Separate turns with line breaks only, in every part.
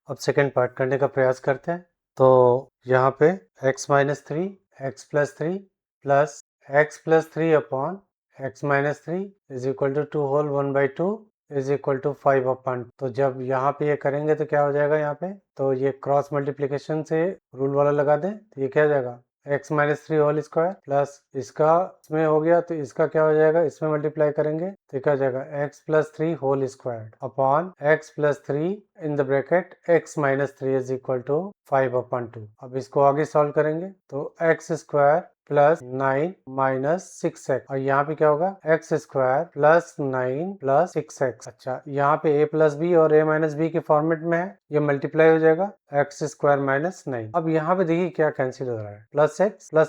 अब second part करने का प्रयास करते हैं। तो यहाँ पे x minus three x plus three plus x plus three upon x minus three is equal to two whole one by two is equal to five upon. तो जब यहाँ पे ये करेंगे तो क्या हो जाएगा, यहाँ पे तो ये क्रॉस मल्टीप्लिकेशन से रूल वाला लगा दें तो ये क्या हो जाएगा, x minus three whole square plus इसका इसमें हो गया तो इसका क्या हो जाएगा, इसमें मल्टीप्लाई करेंगे तो क्या हो जाएगा, x plus three whole square upon x plus three in the bracket x minus three is equal to five upon two. अब इसको आगे सॉल्व करेंगे तो x square plus nine minus six x, और यहाँ पे क्या होगा, x square plus nine plus six x. अच्छा, यहाँ पे a प्लस बी और a माइनस बी के फॉर्मेट में है, ये मल्टीप्लाई हो जाएगा एक्स स्क्वायर माइनस नाइन। अब यहाँ पे देखिए क्या कैंसिल हो रहा है, plus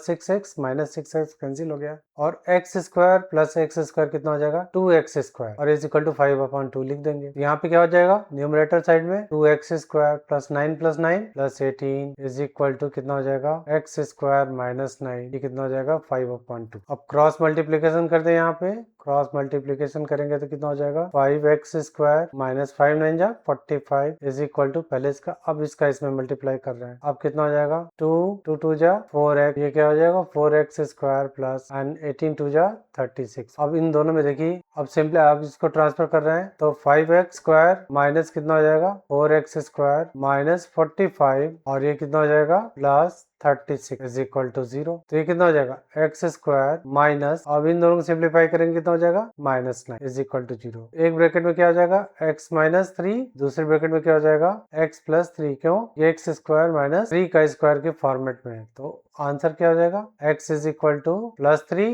six x minus six x cancel हो गया, और x square plus x square कितना हो जाएगा, टू एक्स स्क्वायर, और is equal to five upon two लिख देंगे। यहाँ पे क्या हो जाएगा, न्यूमरेटर साइड में two x square plus nine plus eighteen is equal to कितना हो जाएगा, एक्स स्क्वायर माइनस नाइन, ये कितना हो जाएगा, फाइव अपॉन टू। अब क्रॉस मल्टीप्लीकेशन करते हैं, यहाँ पे क्रॉस मल्टीप्लीकेशन करेंगे तो कितना हो जाएगा, five x square minus five nine जा 45 इज इक्वल टू, पहले इसका अब इसका इसमें मल्टीप्लाई कर रहे हैं, अब कितना हो जाएगा, टू टू टू जा फोर एक्स, ये क्या हो जाएगा, four x square plus and eighteen two जा 36। अब इन दोनों में देखिए, अब सिंपली आप इसको ट्रांसफर कर रहे हैं तो फाइव एक्स स्क्वायर माइनस कितना हो जाएगा, फोर एक्स स्क्वायर माइनस 45, और ये कितना हो जाएगा, plus 36 is equal to zero. तो ये कितना हो जाएगा, एक्स स्क्वायर माइनस, अब इन दोनों को सिंप्लीफाई करेंगे कितना हो जाएगा, minus nine is equal to zero. एक ब्रैकेट में क्या हो जाएगा, एक्स माइनस थ्री, दूसरे ब्रैकेट में क्या हो जाएगा, एक्स प्लस थ्री। क्यों, ये एक्स स्क्वायर माइनस थ्री का स्क्वायर के फॉर्मेट में है, तो आंसर क्या हो जाएगा, x is equal to plus three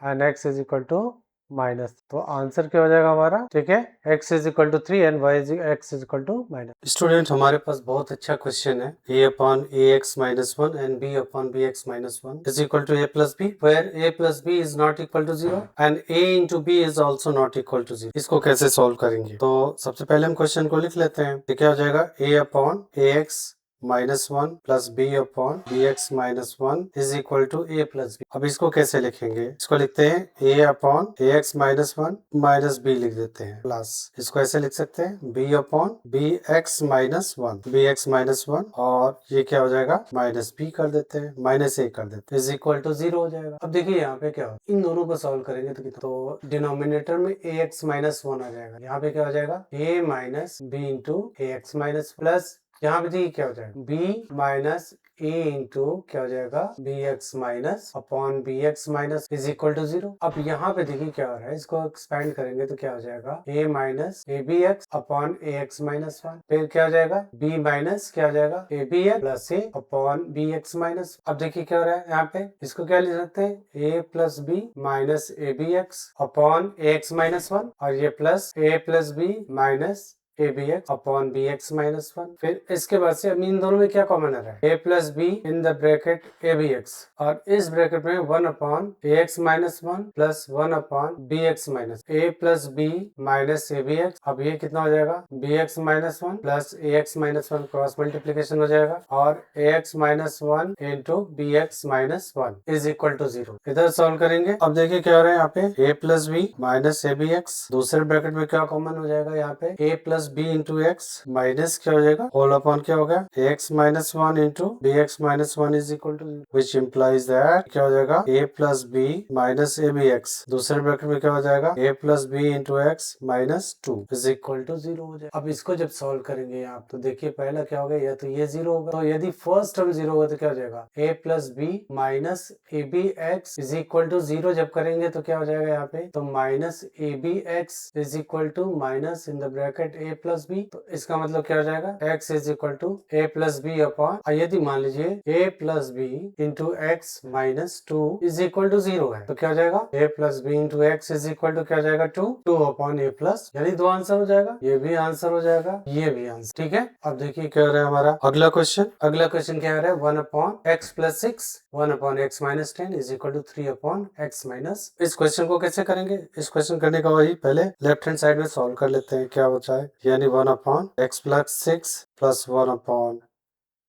and x is equal to minus. तो आंसर क्या हो जाएगा हमारा, ठीक है, x is equal to three and y x is equal to minus. Student, हमारे पास बहुत अच्छा क्वेश्चन है, a upon A x minus one and b upon B x minus one is equal to a plus b, where a plus b is not equal to zero and a into b is also not equal to zero. इसको कैसे solve करेंगे, तो सबसे पहले हम question को लिख लेते हैं। तो क्या हो जाएगा, a upon A x minus one plus b upon B x minus one is equal to a plus b. अब इसको कैसे लिखेंगे, इसको लिखते हैं a upon A x minus one minus b लिख देते हैं, प्लस इसको ऐसे लिख सकते हैं b upon B x minus one, b x minus one, और ये क्या हो जाएगा, माइनस b कर देते हैं, माइनस a कर देते हैं, इज इक्वल टू जीरो हो जाएगा। अब देखिए यहाँ पे क्या हो, इन दोनों को सॉल्व करेंगे तो कितना, तो डिनोमिनेटर में a x माइनस वन आ जाएगा, यहाँ पे क्या हो जाएगा, a minus b into a x minus, plus यहाँ पे देखिए क्या हो जाएगा, b माइनस ए इंटू क्या हो जाएगा, B x minus upon B x minus is equal to zero. अब यहाँ पे देखिए क्या हो रहा है, इसको एक्सपेंड करेंगे तो क्या हो जाएगा, a minus A B x upon A x minus one, फिर क्या हो जाएगा, b माइनस क्या हो जाएगा, a B x plus a upon B x minus. अब देखिए क्या हो रहा है, यहाँ पे इसको क्या लिख सकते हैं, a plus B minus A B x upon A x minus one, और ये plus a plus B minus A B x upon B x minus one. फिर इसके बाद से अब इन दोनों में क्या कॉमन आ रहा है, a plus B in the bracket A B X, और इस ब्रैकेट में one upon A x minus one plus one upon B x minus, A plus B minus A B X. अब ये कितना हो जाएगा, B x minus one plus A x minus one, cross multiplication हो जाएगा, और A x minus one into B x minus one is equal to zero. इधर solve करेंगे, अब देखिए क्या हो रहा है, यहाँ पे a plus B minus A B x, दूसरे ब्रैकेट में क्या कॉमन हो जाएगा, यहाँ पे a plus b into x minus क्या हो जाएगा, होल अपॉन क्या होगा, x minus one into B x minus one is equal to, which implies that क्या हो जाएगा, a plus B minus A B x, दूसरे ब्रैकेट में क्या हो जाएगा, a plus b into x minus two is equal to zero हो जाएगा। अब इसको जब सॉल्व करेंगे आप तो देखिए पहला क्या होगा, या तो ये जीरो होगा, तो यदि फर्स्ट टर्म जीरो होगा तो क्या हो जाएगा, a plus B minus A B x is equal to zero. जब करेंगे तो क्या हो जाएगा, यहाँ पे तो minus A B x is equal to minus in the bracket a plus b, तो इसका मतलब क्या हो जाएगा, x is equal to a plus b upon, यदि मान लीजिए a plus b into x minus two is equal to zero है, तो क्या हो जाएगा, a plus b into x is equal to क्या हो जाएगा, two, two upon a plus, यानी दो आंसर हो जाएगा, ये भी आंसर हो जाएगा, ये भी आंसर, ठीक है। अब देखिए क्या हो रहा है हमारा अगला क्वेश्चन, अगला क्वेश्चन क्या हो रहा है, one upon x plus six, one upon x minus ten is equal to three upon x minus. इस क्वेश्चन को कैसे करेंगे, इस क्वेश्चन करने का वही पहले लेफ्ट हैंड साइड में सॉल्व कर लेते हैं, क्या बचा है, यानी one upon x plus six plus one upon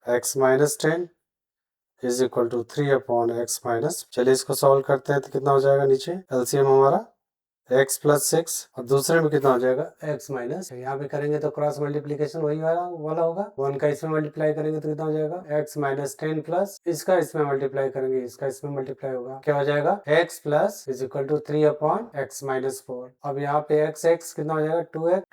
x minus ten is equal to three upon x minus. चलिए इसको सॉल्व करते हैं तो कितना हो जाएगा, नीचे एलसीएम हमारा x प्लस 6 और दूसरे में कितना हो जाएगा x माइनस। यहाँ पे करेंगे तो क्रॉस मल्टीप्लीकेशन वही वाला होगा। 1 का इसमें मल्टीप्लाई करेंगे तो कितना हो जाएगा x माइनस 10 प्लस इसका इसमें मल्टीप्लाई करेंगे इसका इसमें मल्टीप्लाई होगा, क्या हो जाएगा x plus is equal to 3 upon x minus 4। अब यहाँ पे x कितना हो जाएगा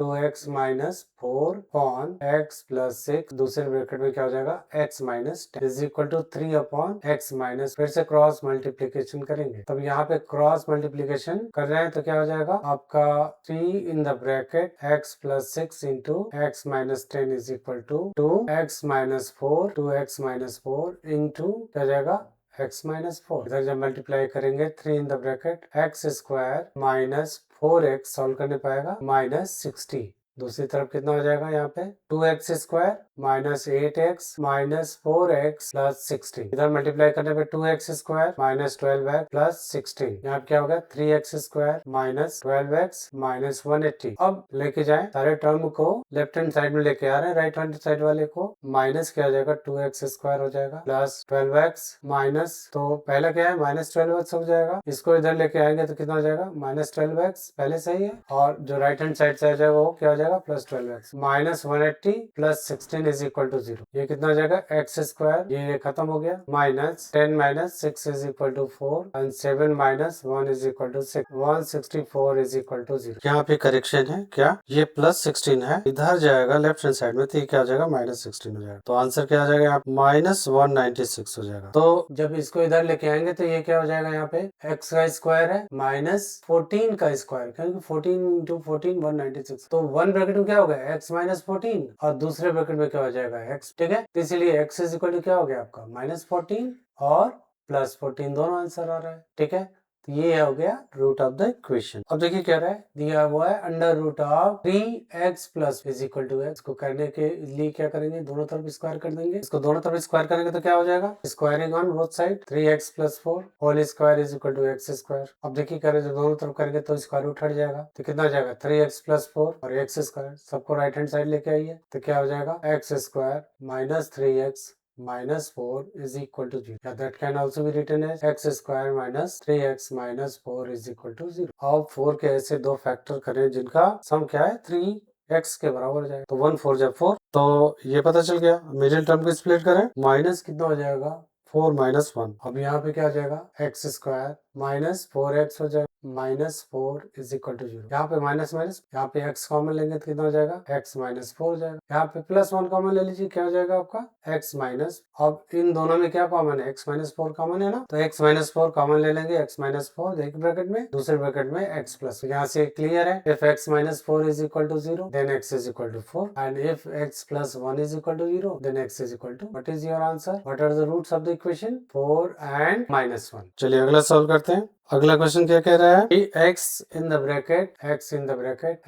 2x minus 4 upon x plus 6, दूसरे ब्रैकेट में क्या हो जाएगा x minus 10 is equal to 3 upon x minus, फिर से क्रॉस मल्टीप्लीकेशन करेंगे। तब यहाँ पे क्रॉस मल्टीप्लीकेशन कर रहे हैं तो क्या हो जाएगा आपका 3 in the bracket x plus 6 into x minus 10 is equal to 2x minus 4 2x minus 4 into क्या हो जाएगा x माइनस 4। इधर जब मल्टीप्लाई करेंगे 3 in the bracket x square minus 4x solve करने पाएगा माइनस 60। दूसरी तरफ कितना हो जाएगा यहाँ पे 2x square minus 8x minus 4x plus 16। इधर मल्टीप्लाई करने पे 2x square minus 12x plus 16। यहाँ क्या होगा 3x square minus 12x minus 180। अब लेके जाए सारे टर्म को लेफ्ट हैंड साइड में लेके आ रहे हैं, राइट हैंड साइड वाले को माइनस क्या हो जाएगा 2x स्क्वायर हो जाएगा प्लस 12x माइनस, तो पहला क्या है माइनस 12x हो जाएगा, इसको इधर लेके आएंगे तो कितना हो जाएगा माइनस 12x पहले सही है, और जो राइट हैंड साइड से आ जाएगा वो क्या हो जाएगा plus 12x minus 180 plus 16 is equal to 0। ये कितना हो जाएगा x स्क्वायर, ये खत्म हो गया, minus 10 minus 6 is equal to 4 and 7 minus 1 is equal to 6 164 is equal to 0। यहाँ पे करेक्शन है क्या, ये प्लस 16 है, इधर जाएगा लेफ्ट हैंड साइड में तो ये क्या हो जाएगा माइनस 16 हो जाएगा, तो आंसर क्या आ जाएगा यहाँ माइनस 196 हो जाएगा। तो जब इसको इधर लेके आएंगे तो ये क्या हो जाएगा यहाँ पे x का स्क्वायर है माइनस 14 का स्क्वायर, क्योंकि 14 इंटू 14 196, तो वन ब्रैकेट में क्या होगा x माइनस 14 और दूसरे ब्रैकेट में क्या हो जाएगा x, ठीक है, तो इसलिए x इज इक्वल टू क्या हो गया आपका माइनस 14 और प्लस 14 दोनों आंसर आ रहा है, ठीक है। तो ये हो गया रूट ऑफ द इक्वेशन। अब देखिए क्या रहा है, दिया हुआ है under root of 3x plus is equal to x को करने के लिए क्या करेंगे दोनों तरफ स्क्वायर कर देंगे, इसको दोनों तरफ स्क्वायर करेंगे तो क्या हो जाएगा squaring on both side 3x plus 4 whole square is equal to x square. अब देखिए करें जब दोनों तरफ करेंगे तो स्क्वायर रूट हट जाएगा, तो कितना हो जाएगा 3x प्लस 4 और x स्क्वायर, सबको राइट हैंड साइड लेके आइए तो क्या हो जाएगा x square minus 3x minus 4 is equal to 0. Yeah, that can also be written as x square minus 3x minus 4 is equal to 0. अब 4 के ऐसे दो फैक्टर करें जिनका सम क्या है 3x के बराबर हो जाएगा, तो 1 4 जा 4, तो ये पता चल गया। मिडिल टर्म को स्प्लिट करें माइनस कितना हो जाएगा 4 माइनस 1। अब यहाँ पे क्या हो जाएगा x स्क्वायर माइनस 4x हो जाएगा माइनस 4 इज इक्वल टू 0। यहाँ पे माइनस माइनस, यहाँ पे x कॉमन लेंगे तो कितना हो जाएगा x माइनस 4 हो जाएगा, यहाँ पे प्लस 1 कॉमन ले लीजिए क्या हो जाएगा आपका x माइनस, अब इन दोनों में क्या कॉमन है x माइनस 4 कॉमन है ना, तो x माइनस 4 कॉमन ले लेंगे, x माइनस 4 एक ब्रैकेट में, दूसरे ब्रैकेट में x प्लस, यहाँ से क्लियर है if x minus 4 is equal to 0 then x is equal to 4 and if x plus 1 is equal to 0 then x is equal to, what is your answer, what are the roots of the equation 4 and minus 1। चलिए अगला solve करते हैं। अगला question क्या कह रहा है कि x in the bracket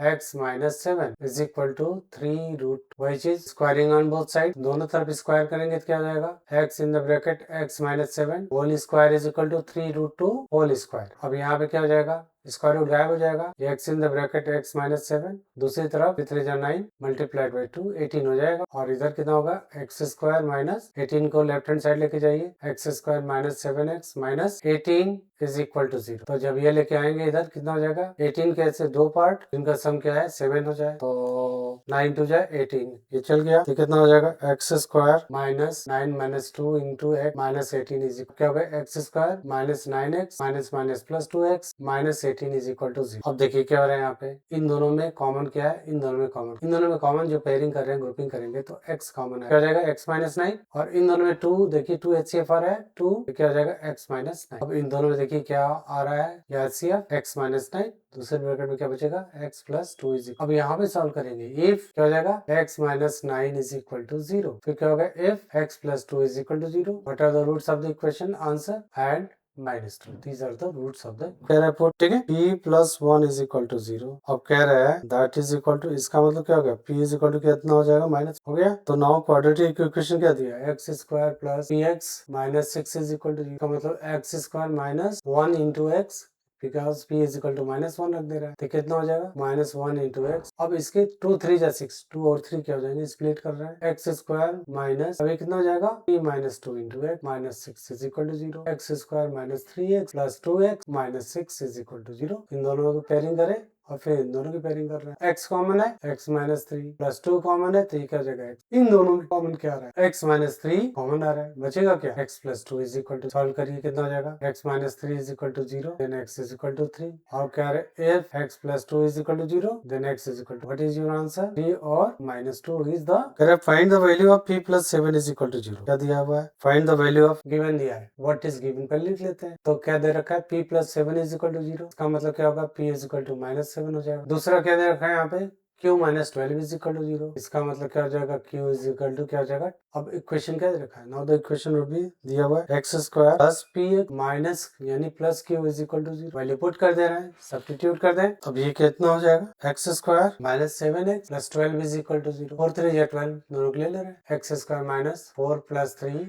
x minus 7 is equal to 3 root, वही चीज स्क्वायरिंग ऑन बोथ साइड, दोनों तरफ स्क्वायर करेंगे तो क्या हो जाएगा x in the bracket x minus 7 whole square is equal to 3 root 2 whole square. अब यहाँ पे क्या हो जाएगा स्क्वायर रूट गायब हो जाएगा, x in the bracket x minus 7, दूसरी तरफ 9 मल्टीप्लाइड बाई 2 18 हो जाएगा, और इधर कितना होगा x स्क्वायर माइनस 18 को लेफ्ट हैंड साइड लेके जाइए x square minus 7x minus 18 is equal to 0। तो जब ये लेके आएंगे इधर कितना हो जाएगा 18 के ऐसे दो पार्ट जिनका सम क्या है 7 हो जाए, तो 9 टू जाए 18, ये चल गया, तो कितना हो जाएगा x square minus 9 minus 2 into x minus 18 is क्या हो गया x square minus 9x minus minus plus 2x minus 18 is equal to 0। अब देखिए क्या हो रहा है यहाँ पे, इन दोनों में कॉमन क्या है, इन दोनों में कॉमन जो पेयरिंग कर रहे हैं ग्रुपिंग करेंगे तो x कॉमन है, क्या हो जाएगा x माइनस 9, और इन दोनों में 2 देखिए 2 HCF आ रहा है 2, क्या हो जाएगा x माइनस 9। अब इन दोनों में देखिए क्या आ रहा है या HCF x माइनस 9, दूसरे ब्रैकेट में क्या बचेगा x प्लस 2 इज, अब यहाँ पे सॉल्व करेंगे इफ क्या हो जाएगा x minus 9 is equal to 0, फिर क्या होगा if x plus 2 is equal to 0, what are the roots of the equation, answer and minus 2, these are the roots of the, कह रहा है ठीक है p plus 1 is equal to 0, अब कह रहा है दैट इज इक्वल टू, इसका मतलब क्या हो गया p इज इक्वल टू कितना हो जाएगा माइनस हो गया, तो नाउ क्वाड्रेटिक इक्वेशन क्या दिया x square plus px minus 6 is equal to, का मतलब x square minus 1 into x because p is equal to -1 रख दे रहा है, तो कितना हो जाएगा -1 इंटू एक्स। अब इसके 2 3 जा 6, 2 और 3 क्या हो जाएंगे, स्प्लिट कर रहा है, एक्स स्क्वायर माइनस अभी कितना हो जाएगा p -2 into x -6 is equal to 0, x square -3x plus 2x -6 is equal to 0। इन दोनों को पेयरिंग करें और फिर इन दोनों की पेयरिंग कर रहे हैं। x कॉमन है, x -3 प्लस 2 कॉमन है, तो ये क्या हो जाएगा x। इन दोनों में कॉमन क्या आ रहा है, x -3 कॉमन आ रहा है, बचेगा क्या x plus 2 is equal to, solve करिए कितना हो जाएगा x -3 is equal to 0 then x is equal to 3। और क्या है, if x plus 2 is equal to 0 then x is equal to, what is your answer, 3 और -2 is the correct. Find the value of p plus 7 is equal to 0, क्या दिया हुआ है, find the value of given दिया है, what is given पर लिख लेते हैं। तो क्या दे रखा है p plus 7 is equal to 0, इसका मतलब क्या होगा p इज इक्वल टू -7 हो जाएगा। दूसरा क्या दे रखा है यहाँ पे q minus 12 is equal to 0, इसका मतलब क्या हो जाएगा q इज इक्वल टू क्या हो जाएगा। अब इक्वेशन क्या दे रखा है, now the equation would be दिया हुआ है x square plus p minus यानी plus q is equal to 0, value put कर दे रहे हैं, सब्स्टिट्यूट कर दें। अब ये कितना हो जाएगा x square minus 7x plus 12 is equal to 0, 4 3 या 12 दोनों के ले ले रहे हैं, x square minus 4 plus 3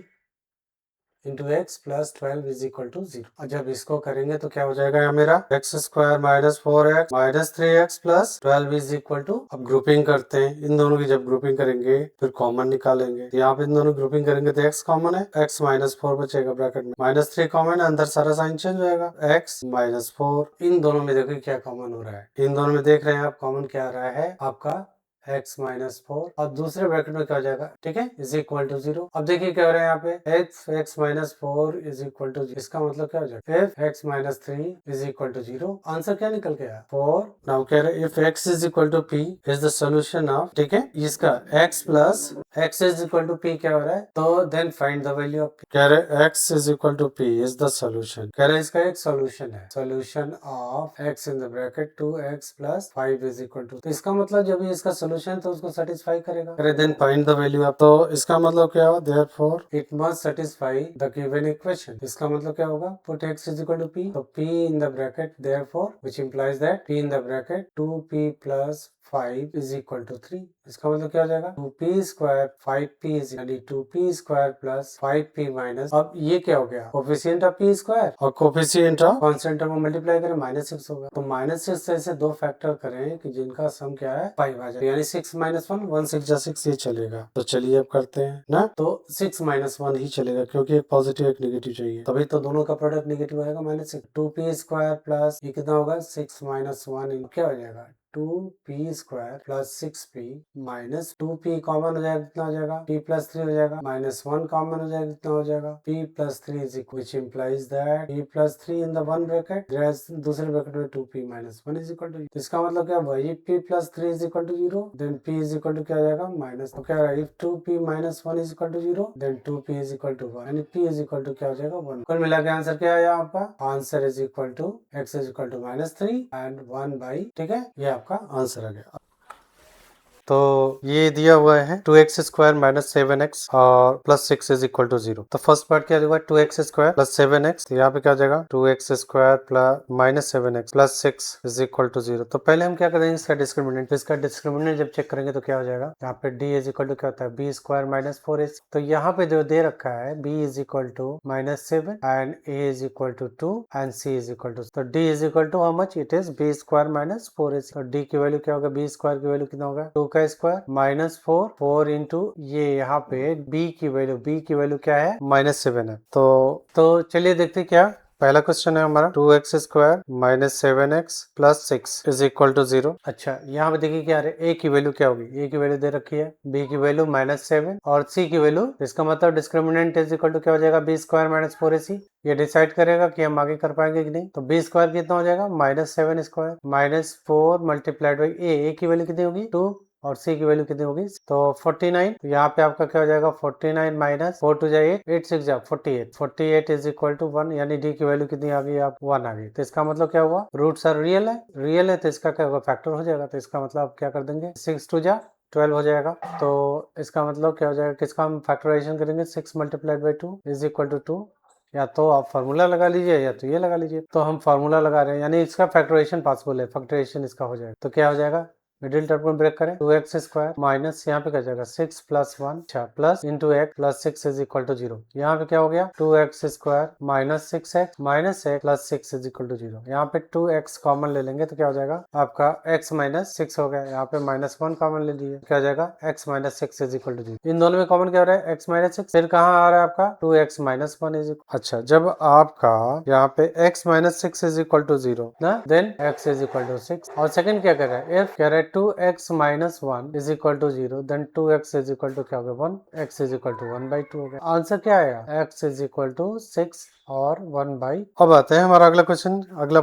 into x plus 12 is equal to 0। और जब इसको करेंगे तो क्या हो जाएगा यहाँ मेरा x square minus 4x minus 3x plus 12 is equal to. अब ग्रुपिंग करते हैं इन दोनों की, जब ग्रुपिंग करेंगे फिर कॉमन निकालेंगे, तो यहाँ पे इन दोनों ग्रुपिंग करेंगे तो x कॉमन है, x माइनस 4 बचेगा ब्रैकेट में, -3 कॉमन है, अंदर सारा साइन चेंज हो जाएगा, x माइनस 4। इन दोनों में देखिए क्या कॉमन हो रहा है, इन दोनों में देख रहे हैं आप कॉमन क्या आ रहा है आपका x माइनस 4 और दूसरे ब्रैकेट में क्या हो जाएगा, ठीक है, इज इक्वल टू 0। अब देखिए क्या हो रहा है यहाँ पे x minus 4 is equal to, इसका मतलब क्या हो जाएगा if x minus 3 is equal to 0। Answer क्या निकल के आया 4। नाउ कह रहे हैं if x is equal to p is the solution of, ठीक है, इसका x plus x is equal to p क्या हो रहा है, तो then find the value of p। कह रहे x is equal to p is the solution, कह रहे इसका एक सोल्यूशन है, solution of x in the bracket 2x plus 5 is equal to, तो इसका मतलब जब ये इसका सोल्यूशन तो उसको सेटिस्फाई करेगा। अरे then find the value of, तो इसका मतलब क्या हुआ, therefore it must satisfy the given equation. इसका मतलब क्या होगा, put x is equal to p, तो p in the bracket therefore which implies that p in the bracket 2p plus 5 is equal to 3। इसका मतलब क्या हो जाएगा 2p स्क्वायर 5p यानी 2p square plus 5p minus, अब ये क्या हो गया कोफिशिएंट ऑफ p स्क्वायर और coefficient of constant term multiply करें -6 होगा, तो -6 से ऐसे दो फैक्टर करें कि जिनका सम क्या है 5 आ जाए, यानी 6 माइनस 1 1 6 जा 6 ये चलेगा। तो चलिए अब करते हैं ना, तो 6 माइनस 1 ही चलेगा क्योंकि एक पॉजिटिव एक नेगेटिव चाहिए, तभी तो दोनों का प्रोडक्ट नेगेटिव आएगा -6। 2p स्क्वायर प्लस ये कितना होगा 6 माइनस 1 क्या हो जाएगा 2p square plus 6p minus 2p common हो जाएगा कितना हो जाएगा p प्लस 3 हो जाएगा, -1 कॉमन हो जाएगा कितना हो जाएगा p plus 3 is equal which implies that p plus 3 in the one bracket दूसरे ब्रैकेट में 2p minus 1 is equal to, इसका मतलब क्या वही p plus 3 is equal to 0 then p is equal to क्या हो जाएगा माइनस, तो क्या है if 2p minus 1 is equal to 0 then 2p is equal to 1 यानी p इज इक्वल टू क्या हो जाएगा 1। कुल मिला के आंसर क्या आया आपका, answer is equal to x is equal to -3 and 1 by, ठीक है, ये आपका आंसर आ गया। तो ये दिया हुआ है 2x स्क्वायर माइनस 7x और प्लस 6 इज इक्वल टू 0। तो फर्स्ट पार्ट क्या हुआ 2x स्क्वायर प्लस 7x, तो यहाँ पे क्या हो जाएगा 2x square plus minus 7x plus 6 is equal to 0। तो पहले हम क्या करेंगे इसका डिस्क्रिमिनेंट, तो इसका डिस्क्रिमिनेंट जब चेक करेंगे तो क्या हो जाएगा यहाँ पे d इज इक्वल टू क्या होता है b स्क्वायर माइनस 4ac, तो यहाँ पे जो दे रखा है b is equal to -7 and a is equal to 2 and c is equal to, तो d is equal to how much, it is b square minus 4ac, तो d की value क्या होगा b स्क्वायर की वैल्यू कितना होगा 2 का square -4 into ये यहाँ पे b की वैल्यू क्या है -7 है। तो चलिए देखते क्या पहला क्वेश्चन है हमारा 2x square minus 7x plus 6 is equal to 0। अच्छा यहाँ पे देखिए क्या है a की वैल्यू क्या होगी, a की वैल्यू दे रखी है, b की वैल्यू -7 और c की वैल्यू, इसका मतलब डिस्क्रिमिनेंट इज इक्वल टू क्या हो जाएगा b स्क्वायर माइनस 4ac, ये डिसाइड करेगा कि हम आगे कर पाएंगे कि नहीं। तो b स्क्वायर कितना हो जाएगा -7 स्क्वायर -4 मल्टीप्लाइड बाई a की वैल्यू कितनी होगी 2 और c की वैल्यू कितनी होगी तो 49, तो यहाँ पे आपका क्या हो जाएगा 49 माइनस 4 टू जाए 8 6 जा 48 इज इक्वल टू 1, यानी d की वैल्यू कितनी आ गई आप 1 आ गई। तो इसका मतलब क्या हुआ रूट्स आर रियल है तो इसका क्या होगा फैक्टर हो जाएगा, तो इसका मतलब आप क्या कर देंगे 6 टू जा 12 हो जाएगा। तो इसका मतलब क्या हो जाएगा किसका हम फैक्टराइजेशन करेंगे 6 multiplied by 2 is equal to 2, या तो आप फार्मूला लगा लीजिए या तो ये लगा लीजिए, तो हम फार्मूला लगा रहे हैं यानी इसका फैक्टराइजेशन पॉसिबल है, फैक्टराइजेशन इसका हो जाएगा, तो क्या हो जाएगा मिडिल टर्म को ब्रेक करें, 2x² माइनस यहाँ पे क्या जाएगा 6 + 1, अच्छा plus into x plus 6 is equal to 0। यहाँ पे क्या हो गया 2x² minus 6x minus x plus 6 is equal to 0। यहाँ पे 2x कॉमन ले लेंगे तो क्या हो जाएगा आपका x माइनस 6 हो गया। यहाँ पे -1 कॉमन ले लीजिए, क्या हो जाएगा x minus 6 is equal to 0। इन दोनों में कॉमन क्या हो रहा है x माइनस 6, फिर कहाँ आ रहा है आपका 2x माइनस 1 इज इक्वल। अच्छा जब आपका यहाँ पे x minus 6 is equal to 0 ना, then x is equal to 6। और सेकंड क्या कर रहा है if कह रहा है 2x minus 1 is equal to 0, then 2x is equal to क्या हो गया 1, x इज इक्वल टू 1/2 हो गया। आंसर क्या आएगा x इज इक्वल टू 6 और 1/। अब आते हैं हमारा अगला क्वेश्चन, अगला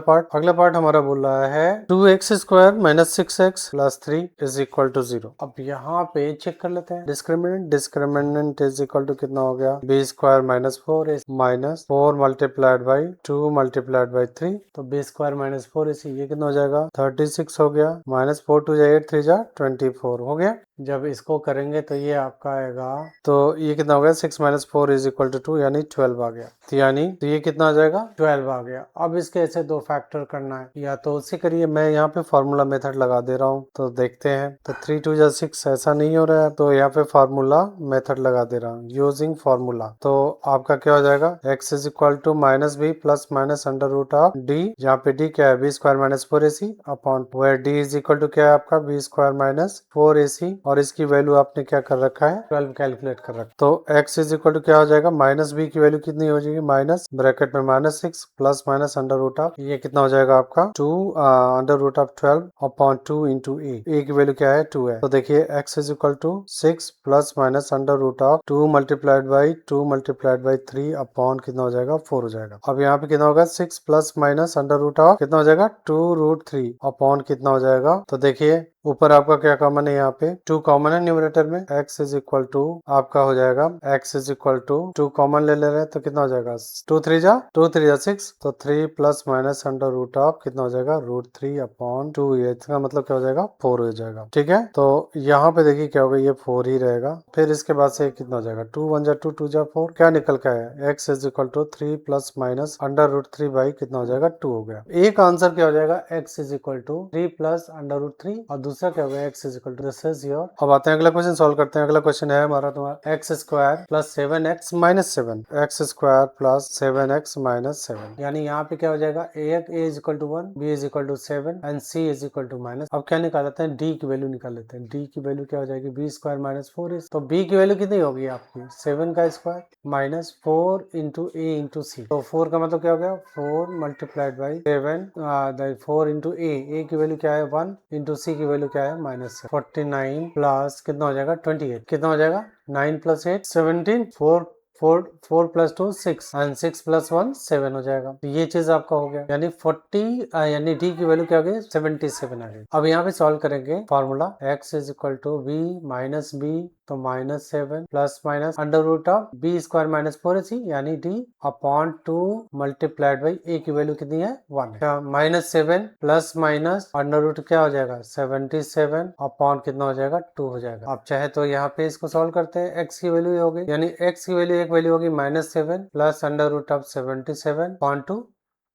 पार्ट हमारा बोल रहा है 2x² minus 6x plus 3 is equal to 0। अब यहाँ पे चेक कर लेते हैं डिस्क्रिमिनेंट इज इक्वल टू कितना हो गया b² minus 4 is minus 4 multiplied by 2 multiplied by 3, तो b² माइनस 4 इसी ये कितना हो जाएगा 36 हो गया, माइनस 4 2 8 3 24 हो गया। जब इसको करेंगे तो ये आपका आएगा, तो ये कितना हो गया 6 माइनस 4 इज इक्वल टू 2 यानी 12 आ गया। तो ये कितना आ जाएगा 12 आ गया। अब इसके ऐसे दो फैक्टर करना है, या तो उससे करिए, मैं यहाँ पे फॉर्मूला मेथड लगा दे रहा हूँ तो देखते हैं। तो 3 2 जा 6 ऐसा नहीं हो रहा है, तो यहाँ पे फार्मूला मेथड लगा दे रहा हूँ यूजिंग फार्मूला। तो आपका क्या हो जाएगा x is equal to minus b plus minus under root of d, यहाँ पे डी क्या है b² minus 4ac upon where d is equal to क्या है आपका b² माइनस 4ac, और इसकी वैल्यू आपने क्या कर रखा है 12 कैलकुलेट कर रखा। तो x इज इक्वल टू क्या हो जाएगा माइनस बी की वैल्यू कितनी हो जाएगी माइनस ब्रैकेट में -6 plus minus under root of, ये कितना हो जाएगा आपका 2 under root of 12 upon 2 into A की वैल्यू क्या है 2 है। तो देखिए x is equal to 6 plus minus under root of 2 multiplied by 3 upon कितना हो जाएगा 4 हो जाएगा। अब यहाँ पे कितना होगा 6 plus minus under root of कितना हो जाएगा 2√3 अपॉन कितना हो जाएगा। तो देखिए ऊपर आपका क्या कॉमन है, यहाँ पे 2 कॉमन है न्यूमरेटर में, x इज इक्वल टू आपका हो जाएगा x is equal to 2 common ले रहे हैं तो कितना हो जाएगा 2 3 जा 6, तो 3 plus minus under root of कितना हो जाएगा √3 अपॉन 2, ये इसका मतलब क्या हो जाएगा 4 हो जाएगा। ठीक है, तो यहाँ पे देखिए क्या होगा ये 4 ही रहेगा। फिर इसके बाद से कितना हो जाएगा 2 1 जा 2 2 जा 4, क्या निकल के आया x is equal to 3 plus minus under root 3 by कितना हो जाएगा 2 हो गया। एक आंसर क्या हो जाएगा x is equal to 3 plus under root 3 और दूसरा क्या होगा x is equal to this is your. अब आते हैं अगला क्वेश्चन सॉल्व करते हैं। अगला क्वेश्चन है हमारा तुम्हारा x² plus 7x minus 7, x² plus 7x minus 7, यानी यहाँ पे क्या हो जाएगा a is equal to 1, b is equal to 7 and c is equal to minus. अब क्या निकाल लेते हैं d की वैल्यू निकाल लेते हैं। d की वैल्यू क्या हो जाएगी b² माइनस 4 इज, तो b की वैल्यू कितनी होगी आपकी 7 का square minus 4 into a into C, तो 4 का मतलब क्या हो गया 4 मल्टीप्लाइड बाई 7 4 इंटू a की वैल्यू क्या है 1 इंटू सी की वैल्यू क्या है माइनस 49 प्लस कितना हो जाएगा 28, कितना हो जाएगा 9 प्लस 8 17, 4 प्लस 2 6 एंड 6 प्लस 1 7 हो जाएगा। तो ये चीज आपका हो गया, यानी 40 यानी डी की वैल्यू क्या हो गई 77 आ गई। अब यहाँ पे सॉल्व करेंगे formula x is equal to b minus b, तो -7 plus minus under root of b² minus 4ac यानी d upon 2 multiplied by a की वैल्यू कितनी है 1 है, -7 प्लस माइनस अंडर रूट क्या हो जाएगा 77 अपॉन कितना हो जाएगा 2 हो जाएगा। आप चाहे तो यहाँ पे इसको सॉल्व करते हैं, x की वैल्यू हो गई, यानी x की वैल्यू एक वैल्यू होगी -7 plus under root of 77 upon 2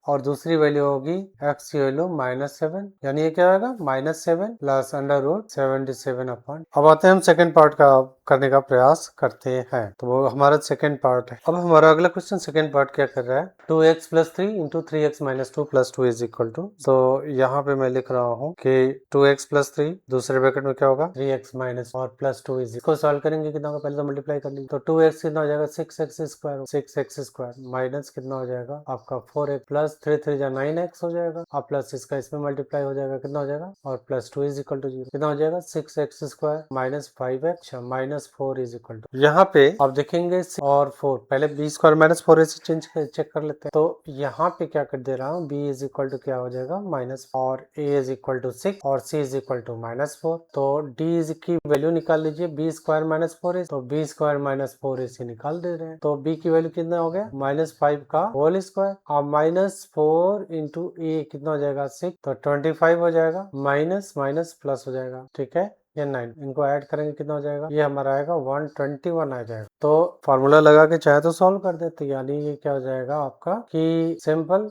और दूसरी वैल्यू होगी x की वैल्यू -7, यानी ये क्या होगा -7 प्लस अंडर रूट 77 अपॉन। अब आते हैं हम सेकंड पार्ट का करने का प्रयास करते हैं, तो वो हमारा सेकंड पार्ट है। अब हमारा अगला क्वेश्चन सेकंड पार्ट क्या कर रहा है 2x plus 3 into 3x minus 2 plus 2 is equal to, तो यहाँ पे मैं लिख रहा हूँ कि 2x प्लस 3 दूसरे ब्रैकेट में क्या होगा 3x माइनस और प्लस 2 इज, इसको सॉल्व करेंगे कितना होगा पहले तो मल्टीप्लाई कर लीजिए, तो 2x कितना हो जाएगा 6x² माइनस कितना हो जाएगा आपका 4x प्लस 3 3 जा 9x हो जाएगा, और प्लस इसका इसमें मल्टीप्लाई हो जाएगा कितना हो जाएगा और प्लस 2 इज इक्वल टू 0, कितना हो जाएगा 6x² minus 5x minus 4 is equal to, यहाँ पे आप देखेंगे और 4 पहले b² माइनस 4 से चेक कर लेते हैं। तो यहाँ पे क्या कर दे रहा हूँ b इज इक्वल टू क्या हो जाएगा माइनस और a इज इक्वल टू 6 और c इज इक्वल टू -4, तो d की वैल्यू निकाल लीजिए b² माइनस 4 तो b² माइनस 4 इसे निकाल दे रहे हैं, तो b की वैल्यू कितना हो गया -5 का होल स्क्वायर और -4 इंटू a कितना हो जाएगा 6, तो 25 हो जाएगा, माइनस माइनस प्लस हो जाएगा। ठीक है, ये 9, इनको ऐड करेंगे कितना हो जाएगा, ये हमारा आएगा 121 आ जाएगा। तो फॉर्मूला लगा के चाहे तो सॉल्व कर देते, यानी ये क्या हो जाएगा आपका कि सिंपल,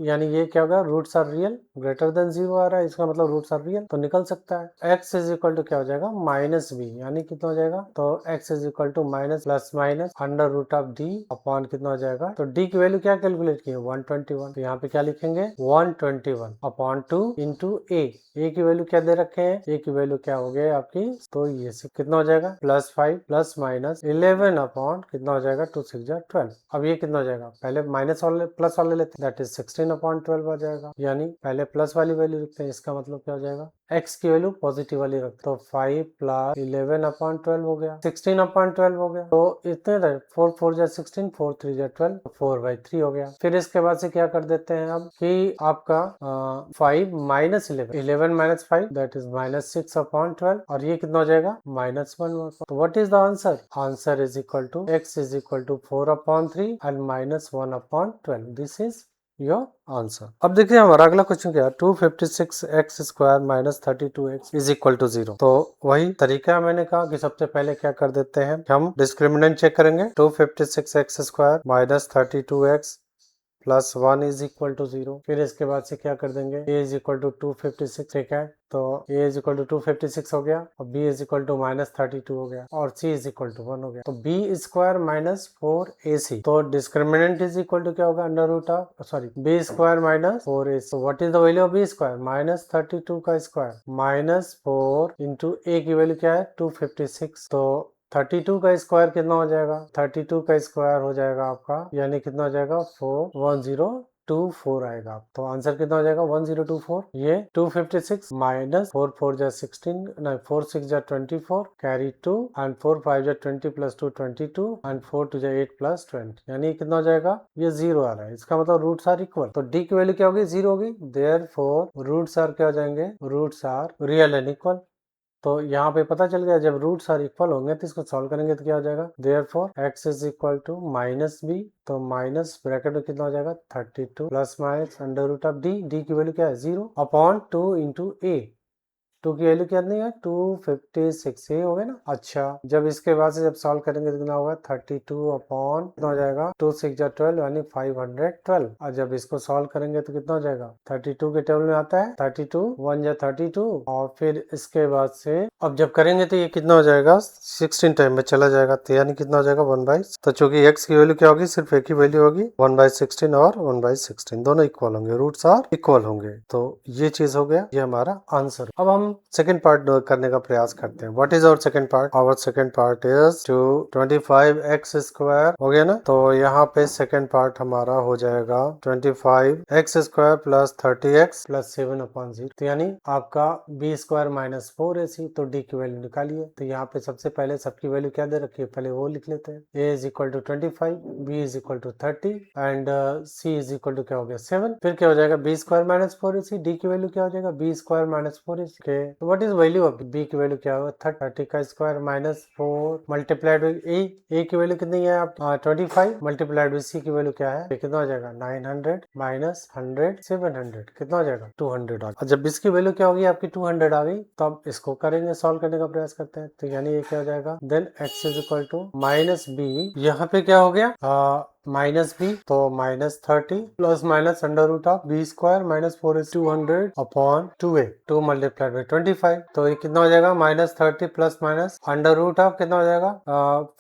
यानी ये क्या होगा, roots are real greater than 0 आ रहा है, इसका मतलब रूट्स आर रियल, तो निकल सकता है। x इज इक्वल टू क्या हो जाएगा, माइनस बी, यानी कितना हो जाएगा, तो x is equal to minus plus minus under root of d upon कितना हो जाएगा, तो d की वैल्यू क्या कैलकुलेट की है 121, तो यहाँ पे क्या लिखेंगे 121 अपॉन 2 इंटू a की वैल्यू क्या दे रखे हैं, a की वैल्यू क्या हो गया आपकी, तो ये कितना हो जाएगा प्लस 5 प्लस माइनस 11 अपॉन कितना हो जाएगा 2 6 12। अब ये कितना हो जाएगा, पहले माइनस वाले प्लस वाले लेते हैं, दैट इज 16 अपॉन 12 आ जाएगा, यानी पहले प्लस वाली वैल्यू लिखते हैं, इसका मतलब क्या हो जाएगा x की वैल्यू पॉजिटिव वाली रखते, तो 5 प्लस 11 अपॉन 12 हो गया, 16 अपॉन 12 हो गया, तो इतने 4 4 जा 16, 4 3 जा 12, 4/3 हो गया। फिर इसके बाद से क्या कर देते हैं अब कि आपका 5 minus 11 minus 5 that is minus 6 upon 12, और ये कितना हो जाएगा -1। तो what is the answer, answer is equal to x is equal to 4 upon 3 and -1 upon 12, this is your answer. अब देखिए हमारा अगला क्वेश्चन क्या है, 256x square minus 32x is equal to 0। तो वही तरीका मैंने कहा कि सबसे पहले क्या कर देते हैं, हम डिस्क्रिमिनेंट चेक करेंगे, 256x square minus 32x plus 1 is equal to 0। फिर इसके बाद से क्या कर देंगे, a इज इक्वल टू 256, ठीक है, तो a इज इक्वल टू 256 हो गया, और b is equal to minus 32 हो गया, और c इज इक्वल टू 1 हो गया, तो b स्क्वायर माइनस 4ac, तो डिस्क्रिमिनेंट इज इक्वल टू क्या होगा, under root of sorry b square minus 4ac, तो what is the value of b square, minus 32 का स्क्वायर माइनस 4 इंटू a की value क्या है 256, तो 32 का स्क्वायर कितना हो जाएगा, 32 का स्क्वायर हो जाएगा आपका, यानी कितना हो जाएगा 41024 आएगा, तो आंसर कितना हो जाएगा 1024। ये 256 माइनस 4 4 जा 16, नहीं 4 6 जा 24 कैरी 2 एंड 4 5 जा 20 प्लस 2 22 एंड 4 2 जा 8 प्लस 20, यानी कितना हो जाएगा, ये 0 आ रहा है, इसका मतलब रूट्स आर इक्वल, तो डी की वैल्यू क्या होगी 0 होगी, देयरफॉर रूट्स आर क्या हो जाएंगे, roots are real and equal. तो यहाँ पे पता चल गया जब रूट्स आर इक्वल होंगे तो इसको सॉल्व करेंगे तो क्या हो जाएगा, therefore x is equal to minus b, तो माइनस ब्रैकेट में कितना हो जाएगा 32 plus minus under root of d की वैल्यू क्या है 0 अपॉन 2 इंटू ए, 2 की वैल्यू कितनी है 256, ये हो गया ना। अच्छा जब इसके बाद से जब सॉल्व करेंगे तो कितना होगा 32 अपॉन कितना हो जाएगा 2 6 जा 12 यानी 512, और जब इसको सॉल्व करेंगे तो कितना हो जाएगा 32 के टेबल में आता है 32 1 जा 32, और फिर इसके बाद से अब जब करेंगे तो ये कितना हो जाएगा 16 टाइम में चला जाएगा, तो यानी कितना हो जाएगा 1/, तो चूंकि x की वैल्यू क्या होगी, सिर्फ एक ही वैल्यू होगी 1/16 और 1/16 दोनों इक्वल होंगे, रूट्स आर इक्वल होंगे, तो ये चीज हो गया, ये हमारा आंसर। अब हम सेकंड पार्ट करने का प्रयास करते हैं। What is our second part, our second part is 25x square, हो गया ना, तो यहाँ पे सेकंड पार्ट हमारा हो जाएगा 25x square plus 30x plus 7 upon 0, तो यानी आपका b स्क्वायर माइनस 4ac, तो d की वैल्यू निकालिए, तो यहाँ पे सबसे पहले सबकी वैल्यू क्या दे रखी है, पहले वो लिख लेते हैं, a is equal to 25, b is equal to 30 and c is equal to क्या हो गया 7, फिर क्या हो जाएगा b square minus 4ac, d की वैल्यू क्या हो जाएगा b स्क्वायर माइनस 4ac, तो what is value of b की वैल्यू क्या होगा 30 का square minus 4 multiplied by a की वैल्यू कितनी है आप 25 मल्टीप्लाइड बाई c की वैल्यू क्या है, कितना हो जाएगा 900 माइनस 100 700, कितना हो जाएगा 200 और जब इसकी वैल्यू क्या होगी आपकी 200 आ गई, तो अब इसको करेंगे सॉल्व करने का प्रयास करते हैं, तो यानी ये क्या हो जाएगा then x is equal to minus b, यहाँ पे क्या हो गया माइनस बी, तो minus 30 plus minus under root of b square minus 4 is 200 upon 2a, 2 multiplied by 25, तो ये कितना हो जाएगा minus 30 plus minus under root of कितना हो जाएगा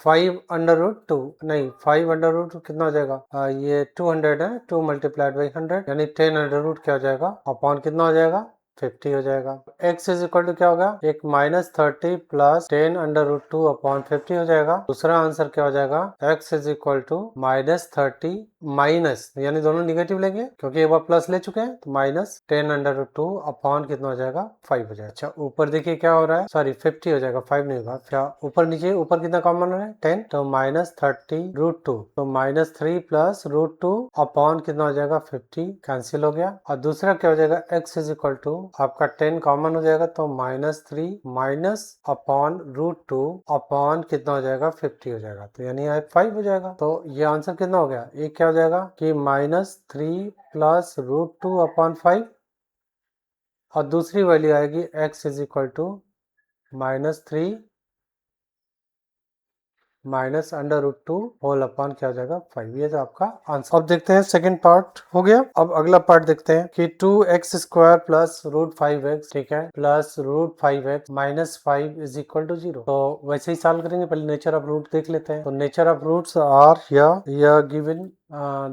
5 अंडर रूट 2, नहीं 5 अंडर रूट कितना हो जाएगा ये 200 है, 2 मल्टीप्लाइड बाई 100 यानी 10 अंडर रूट क्या हो जाएगा अपॉन कितना हो जाएगा 50 हो जाएगा। x इज इक्वल टू क्या होगा एक minus 30 plus 10 under root 2 upon 50 हो जाएगा। दूसरा आंसर क्या हो जाएगा x is equal to minus 30 minus यानी दोनों निगेटिव लेंगे क्योंकि एक बार प्लस ले चुके हैं तो माइनस 10 अंडर रूट 2 अपॉन कितना हो जाएगा 5 हो जाएगा। अच्छा ऊपर देखिए क्या हो रहा है सॉरी 50 हो जाएगा 5 नहीं होगा। क्या ऊपर नीचे ऊपर कितना कॉमन है 10 तो माइनस 30 रूट 2 तो माइनस 3 प्लस रूट 2 अपॉन कितना हो जाएगा 50 कैंसिल हो गया। और दूसरा क्या हो जाएगा x इज इक्वल टू आपका 10 कॉमन हो जाएगा तो minus 3 minus upon root 2 upon कितना हो जाएगा 50 हो जाएगा तो यानी यहाँ 5 हो जाएगा। तो ये आंसर कितना हो गया एक क्या हो जाएगा कि माइनस 3 प्लस रूट 2 अपॉन 5 और दूसरी वैल्यू आएगी x is equal to -3 minus under root 2 whole upon क्या हो जाएगा 5। ये तो आपका आंसर। अब देखते हैं सेकंड पार्ट हो गया। अब अगला पार्ट देखते हैं कि 2x² प्लस रूट 5x, ठीक है, plus root 5x minus 5 is equal to 0। तो वैसे ही सॉल्व करेंगे, पहले नेचर ऑफ रूट देख लेते हैं। तो नेचर ऑफ रूट्स आर या given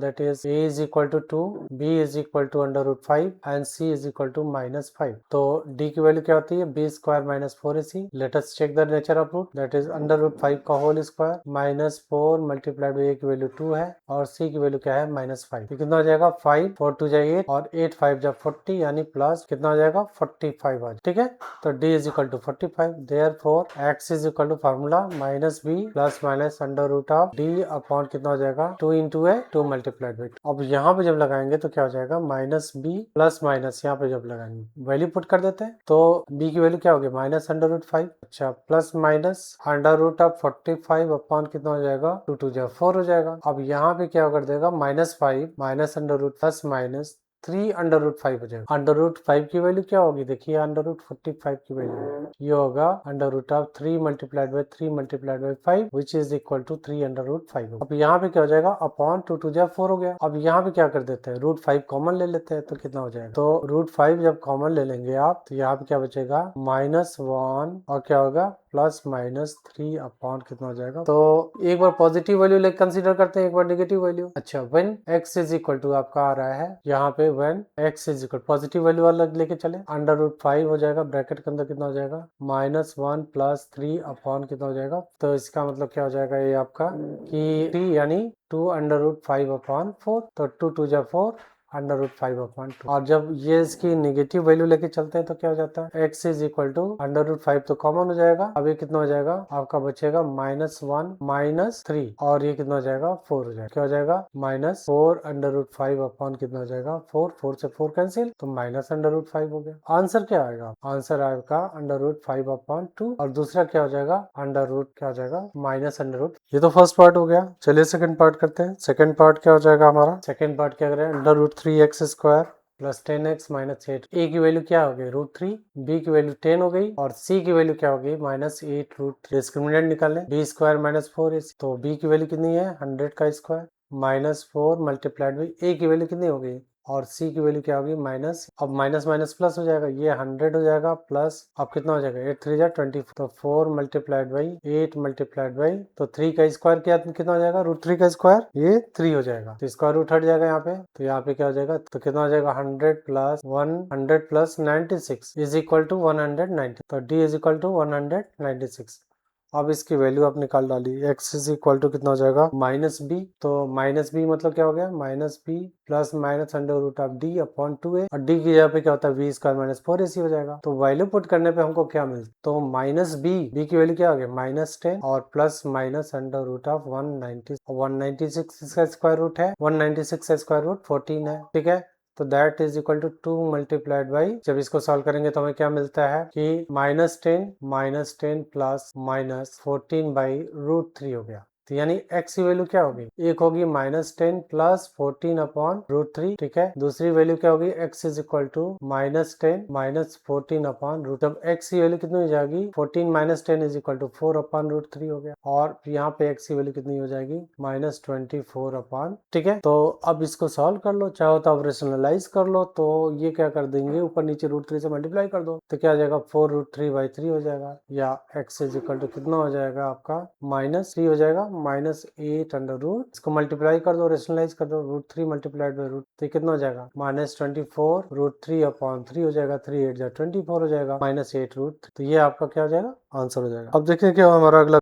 that is a is equal to 2, b is equal to under root 5 and c is equal to minus 5। तो d की वैल्यू क्या होती है b square minus 4ac। let us check the nature of root, that is under root 5 का whole square minus 4 multiplied by a की value 2 है और c की वैल्यू क्या है -5। तो कितना हो जाएगा 5, 4 2 जा 8 और 8 5 जा 40 यानी प्लस कितना हो जाएगा 45 आज, ठीक है। तो d is equal to 45, therefore x is equal to formula minus b plus minus under root of d upon कितना हो जाएगा 2 इंटू है 2 मल्टीप्लाइड बाई 2। अब यहाँ पे जब लगाएंगे तो क्या हो जाएगा माइनस b प्लस माइनस, यहाँ पे जब लगाएंगे वैल्यू पुट कर देते हैं तो b की वैल्यू क्या होगी माइनस अंडर रूट 5, अच्छा, plus minus under root of 45 upon कितना हो जाएगा 2 2 जा 4 हो जाएगा। अब यहाँ पे क्या कर देगा -5 minus under root plus minus 3 under root 5 हो जाएगा। अंडर रूट 5 की वैल्यू क्या होगी, देखिए अंडर रूट 45 की वैल्यू ये होगा under root of 3 multiplied by 3 multiplied by 5 which is equal to 3 under root 5। अब यहाँ पे क्या हो जाएगा अपॉन 2 2 जा 4 हो गया। अब यहाँ पे क्या कर देते हैं रूट 5 कॉमन ले लेते हैं तो कितना हो जाएगा, तो रूट 5 जब कॉमन ले लेंगे आप तो यहाँ पे क्या बचेगा -1 और क्या होगा प्लस माइनस 3 अपॉन कितना हो जाएगा। तो एक बार पॉजिटिव वैल्यू लेकर कंसीडर करते हैं, एक बार नेगेटिव वैल्यू। अच्छा, when x is equal to आपका आ रहा है यहाँ पे when x is equal positive value वाला लेके चले अंडर रूट 5 हो जाएगा, ब्रैकेट के अंदर कितना हो जाएगा -1 प्लस 3 अपॉन कितना हो जाएगा। तो इसका मतलब क्या हो जाएगा ये आपका कि 3 यानी 2 अंडर रूट 5 अपॉन 4, तो 2 2 जा 4 अंडर रूट 5 अपॉन 2। और जब ये इसकी नेगेटिव वैल्यू लेके चलते हैं तो क्या हो जाता है x is equal to under root 5 तो कॉमन हो जाएगा। अब ये कितना हो जाएगा आपका बचेगा -1 -3 और ये कितना हो जाएगा 4 हो जाएगा, क्या हो जाएगा -4 अंडर रूट 5 अपॉन कितना हो जाएगा 4, 4 से 4 कैंसिल तो माइनस अंडर रूट 5 हो गया। आंसर क्या आएगा, आंसर आएगा अंडर रूट 5 अपॉन 2 और दूसरा क्या हो जाएगा अंडर रूट क्या हो जाएगा माइनस अंडर रूट। ये तो फर्स्ट पार्ट हो गया। चलिए सेकंड पार्ट करते हैं। सेकंड पार्ट क्या हो जाएगा हमारा, सेकंड पार्ट क्या करें अंडर रूट 3x² प्लस 10x माइनस 8। a की वैल्यू क्या हो गई √3, b की वैल्यू 10 हो गई और c की वैल्यू क्या हो गई -8 √3। डिस्क्रिमिनेंट निकालें b स्क्वायर माइनस 4ac, तो b की वैल्यू कितनी है 100 का स्क्वायर -4 मल्टीप्लाइड बाई a की वैल्यू कितनी हो गई और c की वैल्यू क्या होगी माइनस, अब माइनस माइनस प्लस हो जाएगा, ये 100 हो जाएगा प्लस अब कितना हो जाएगा 8 3 जा 24, तो 4 मल्टीप्लाइड बाई 8 मल्टीप्लाइड बाई तो 3 का स्क्वायर क्या कितना हो जाएगा √3 का स्क्वायर ये 3 हो जाएगा, तो स्क्वायर रूट हट जाएगा यहाँ पे, तो यहाँ पे क्या हो जाएगा तो कितना हो जाएगा 100 प्लस 96 इज इक्वल टू 190, तो d इज इक्वल टू 196। अब इसकी वैल्यू आप निकाल डाली, x इज इक्वल टू कितना हो जाएगा -b, तो -b मतलब क्या हो गया -b plus minus under root of d upon 2a और d की जगह पे क्या होता है v स्क्वायर माइनस 4ac हो जाएगा। तो वैल्यू पुट करने पे हमको क्या मिलता, तो -b की वैल्यू क्या हो गया -10 और plus minus under root of 196 इसका स्क्वायर रूट है, 196 का स्क्वायर रूट 14 है, ठीक है। तो that is equal to 2 multiplied by, जब इसको सॉल्व करेंगे तो हमें क्या मिलता है कि -10 प्लस -14 बाई √3 हो गया। तो यानी x की वैल्यू क्या होगी, एक होगी -10 प्लस 14 अपॉन √3, ठीक है। दूसरी वैल्यू क्या होगी x is equal to -10 minus 14 upon root, अब x की वैल्यू कितनी हो जाएगी 14 minus 10 is equal to 4 upon √3 हो गया और यहाँ पे x की वैल्यू कितनी हो जाएगी -24 अपॉन, ठीक है। तो अब इसको सॉल्व कर लो, चाहो तो आप रेशनलाइज कर लो, तो ये क्या कर देंगे ऊपर नीचे √3 से मल्टीप्लाई कर दो तो क्या हो जाएगा 4√3/3 हो जाएगा, या x इज इक्वल टू कितना हो जाएगा आपका -3 हो जाएगा -8 अंडर रूट, इसको मल्टीप्लाई कर दो रेशनलाइज कर दो √3 मल्टीप्लाइड बाई रूट, तो कितना हो जाएगा -24 √3 अपॉन 3 हो जाएगा, 3 8 जा 24 हो जाएगा -8 √3, तो ये आपका क्या हो जाएगा आंसर हो जाएगा। अब देखिए क्या हमारा अगला